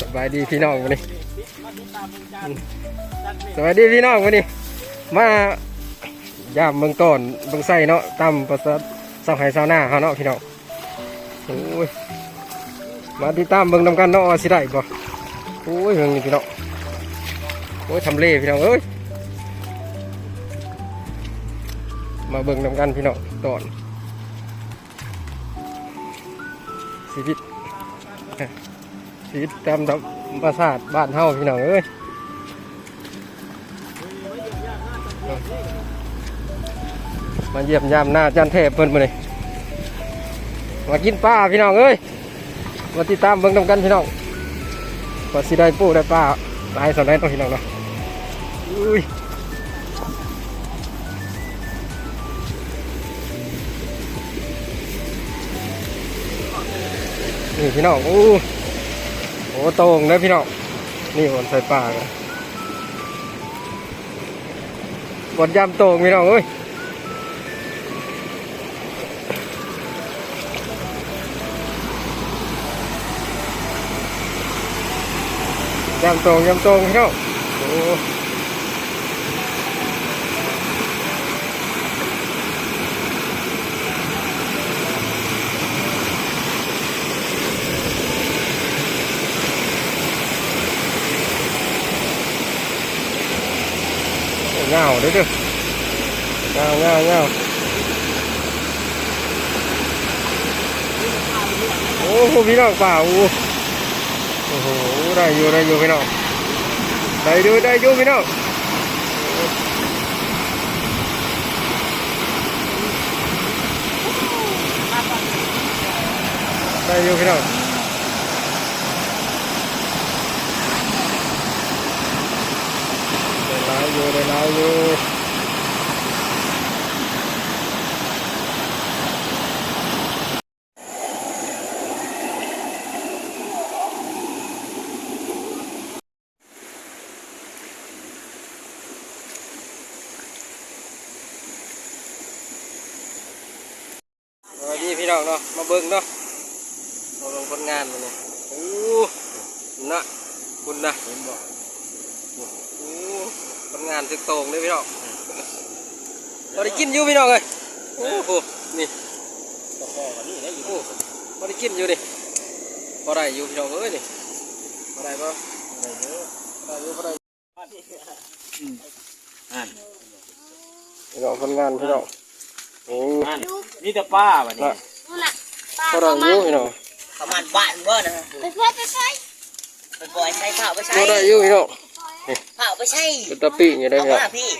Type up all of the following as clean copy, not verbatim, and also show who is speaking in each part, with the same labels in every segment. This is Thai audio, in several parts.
Speaker 1: สบายดีพี่น้องวันนี้สบายดีพี่น้องวันนี้มาย่ามเมืองต้นเมืองไส้เนาะตำประสาทสาวไห่สาวหน้าเขาเนาะพี่น้องโอ้ยมาติดตามเบิ่งนำกันเนาะว่าสิได้บ่โอ้ยเบิ่งนี่พี่น้องโอ้ยทำเล่พี่น้องเอ้ยมาเบิ่งนำกันพี่น้องตอนชีวิตตามธรรมชาติบ้านเฮาพี่น้องเอ้ยมาเยี่ยมยามหน้าจันเทพเพิ่นมาเลยมากินปลาพี่น้องเอ้ยมาติดตามเบิ่งนำกันพี่น้องว่าสิได้ปูได้ปลาตายสอนได้ต้องพี่น้องเนาะอุ้ยนี่พี่น้องโอ้โต่งนะพี่น้องนี่บนใส่ปลากันบนยำโต่งพี่น้องเอ้ยยำโต่งพี่น้องโอ้เงาเด้อเงาโอ้โหพี่น้องป่าโอ้โหได้อยู่พี่น้องได้อยู่พี่น้องได้อยู่พี่น้องได้หลายอยู่สวัสดีพี่น้องเนาะมาเบิ่งเนาะมาลงผลงานมาเนี่ยโอ้นะคุณนะเห็นบ่โอ้ผลงานถึงโต่งเลยพี่น้องพอได้กินอยู่พี่น้องเลยโอ้โหนี่โอ้พอได้กินอยู่ดิพอได้อยู่พี่น้องเอ้ยนี่พอได้ปะพอได้อยู่พี่น้องผลงานพี่น้องโอ้
Speaker 2: นี่แต่ป้าวันนี้
Speaker 1: พอได้อยู่พี่น้อง
Speaker 3: ประมาณบ้านบ่นะไปปล่อยใช้เผาไปใช้
Speaker 1: พอได้อยู่พี่น้อง
Speaker 3: เผาไปใช้
Speaker 1: เป็นตะปีอย่างไรพี่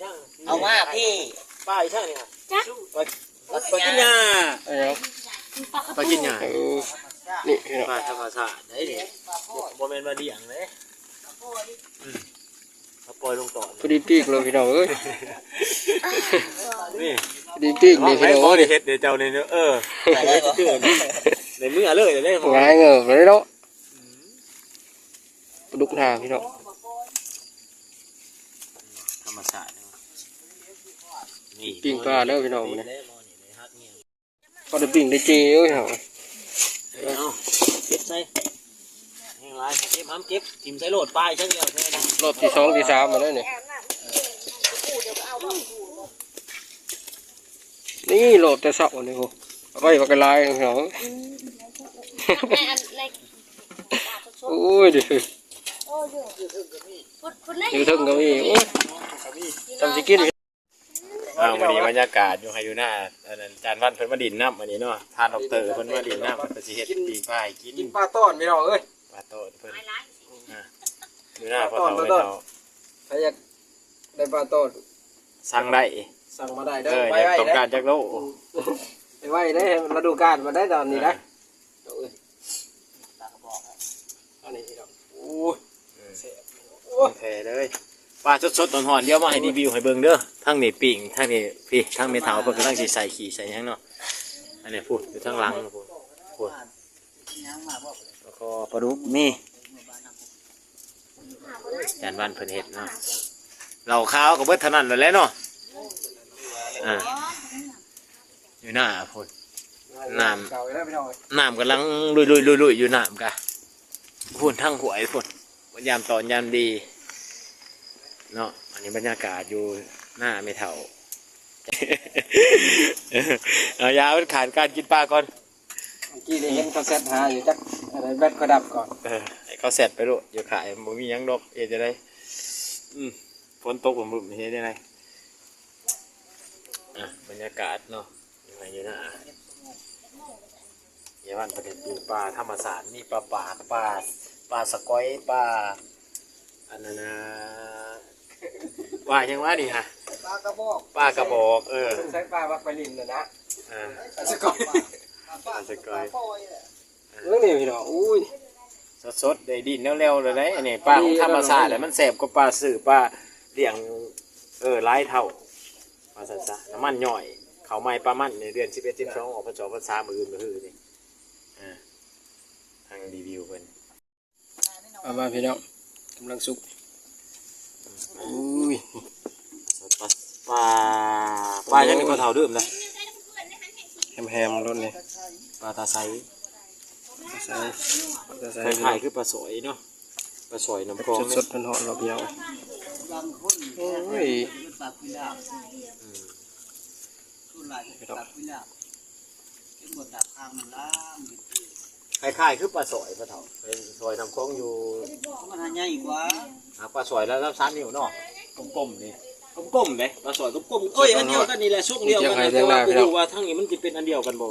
Speaker 1: น้อง
Speaker 3: เอาว่าพี่
Speaker 2: ป้าอีช่างนี่ค่ะปลากินยาปลากินยา
Speaker 1: นี่พี่น้อง
Speaker 2: ปลาธรรมชาติได้ดิโมเมนต์มาเดี่ยงเลยเขาปล่อยลงต่อ
Speaker 1: พอดีปีกเลยพี่น้องเอ้ย
Speaker 2: นี่
Speaker 1: ดีปีกนี่พี่น้อง
Speaker 2: เฮ็ดเดี๋ยวเจ้าเนี่ยในมือเลยได้ไหม
Speaker 1: ง่ายเงือบเลยเนาะดุกทางพี่น้อง
Speaker 2: ธรรมชาติ
Speaker 1: ปิ้งปลาเด้อพี่น้องเนี่ยพอได้ปิ้งได้เจียวพี่น้อง
Speaker 2: เก็บใส่ยังไรเก็บห้ามเก็บจิ้มใส่โหลดปลายช่างเดียว
Speaker 1: รอบที่2ที่3มาแล้วนี่นี่โหลดแต่เสานี่โหไว้ปากกระไรพี่น้องโอ้ยดิอยู่ทึ่งก็มีทำสิกิน
Speaker 2: วันนี้บรรยากาศอยู่ไฮยูน่าจานวันเพิ่นมาดินน้ำวันนี้เนาะทานดอกเตอร์เพิ่นมาดินน้ำเพิ่นสิเฮ็ดปีกปลาย
Speaker 1: กินปลาต้อนพี่น้องเอ้ย
Speaker 2: ปลาต้นเพิ่นยูน่าพอเท่า
Speaker 1: ใครอยากได้ปลาต้น
Speaker 2: สั่งได้
Speaker 1: สั่งมาได้เด้อ
Speaker 2: ไปต้องการจากโล
Speaker 1: ไปไว้ได้ฤดูกาลมาได้ตอนนี้นะอันนี้พี่น้องโอ้ย
Speaker 2: โอเคเลยปลาสดๆหอนๆเดี๋ยวมาให้รีวิวให้เบิ่งเด้อทั้งนี่ปิ่งทั้งนี่พี่ทั้งเมทัลเพิ่นกำลังสิใส่ขี้ใส่หยังเนาะอันนี้พูดอยู่ทั้งหลังพูดแล้วก็ปลาดุกนี่จานวันเพิ่นเฮ็ดเนาะเราข้าวก็เบิดเท่านั้นแหละเนาะอยู่หน้าพูดน้ำกำลังลุยอยู่น้ำกะ พูดทั้งหวยพูดยามตอนยามดีเนาะอันนี้บรรยากาศอยู่หน้าไม่เท่า เอายามันขาดการกินปลาก่อน
Speaker 1: เมื่อกี้ได้เห็นเขาเซตหาอยู่จักอะไรแบตก็ดับก่อน
Speaker 2: ให้เขาเสร็จไปลูกอยู่ขายบ่มีหยังดอกเอ็ดจะได้ฝนตกผมบุ่มเฮ็ดได้ไงบรรยากาศเนาะยังไงอยู่นะเยาวันประเด็นอยู่ปลาธรรมศาสตร์มีปลาปากปลาสกอยปลาอันนั้นนะปลายังว่านี่ฮะ
Speaker 1: ปลากระบอก
Speaker 2: ปลากระบอก
Speaker 1: ใช้ปลาบักไปลินน่ะนะ สกอย
Speaker 2: ปลาสกอย
Speaker 1: นี่พี่น้องอุ้ย
Speaker 2: สดๆได้ดินแล้วๆเลยนะอันนี้ปลาของธรรมศาสตร์แหละมันแสบกว่าปลาสื่อปลาเลี้ยงหลายเท่าปลาสันซะน้ำมันย่อยเขาไม้ปลามันในเดือน11 12ออกพรรษามื้ออื่นมื้อฮื้อนี่ทางรีวิวเพิ่น
Speaker 1: มาพี่น้องกำลังสุกอุ้ย
Speaker 2: ปลายังนี่ก็เท่าเดิมนะ
Speaker 1: แฮมรสนี่
Speaker 2: ปลาตาไซ
Speaker 1: ใส่ใส่
Speaker 2: คล้ายๆคือปลาสอยเนาะปลาสอยน้ำคลอง
Speaker 1: สดๆร้อนๆเราพี่น้องโอ้ย
Speaker 3: ปากพิลาบทุนหลายปากพิลาบเป็นหมดดาบข้างมันล่าง
Speaker 2: คล้ายๆคือปลาสอยปลาเท่าเป็นสอยน้ำคลองอยู่
Speaker 3: มันหาใหญ่กว่า
Speaker 2: ปลาสอยแล้วรับ3 นิ้วเนาะกลมๆนี่กลมๆเลยปลาสอยกลมๆเอ้ยอันเดียวกันนี่แหละช่วงเดียวกันนะแต่ว่าบ่รู้ว่าทั้งนี้มันจะเป็นอันเดียวกันบ่